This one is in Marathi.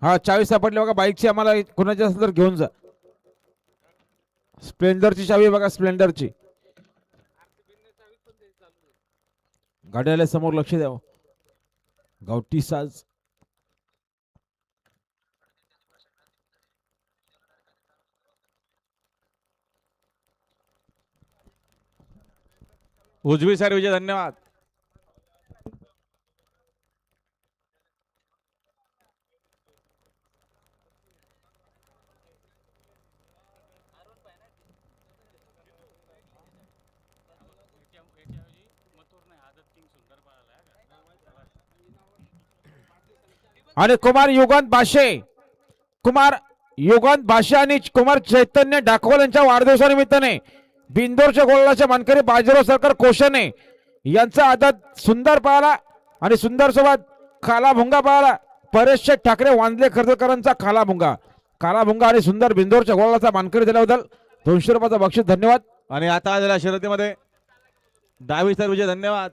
हा चावी सापडली बघा बाईकची, आम्हाला कोणाची असेल तर घेऊन जा. स्प्लेंडरची चावी बघा, स्प्लेंडरची. गाड्याला समोर लक्ष द्यावं. गावठी साज. उजवी साईड विजय, धन्यवाद. आणि कुमार युगांत भाषे, कुमार युगांत भाषे आणि कुमार चैतन्य डाकवाल यांच्या वाढदिवसानिमित्ताने बिंदोरच्या गोळाच्या मानकरी बाजीराव सरकार कोशने यांचा आदत सुंदर पाळला आणि सुंदर सोबत काला भुंगा पाळला. परेश शेठ ठाकरे वांदले खर्दकरांचा काला भुंगा आणि सुंदर बिंदोरच्या गोळाचा मानकरी दिल्याबद्दल 200 रुपयाचा बक्षीस, धन्यवाद. आणि आता आलेल्या शर्यतीमध्ये डावी साईड विजय, धन्यवाद.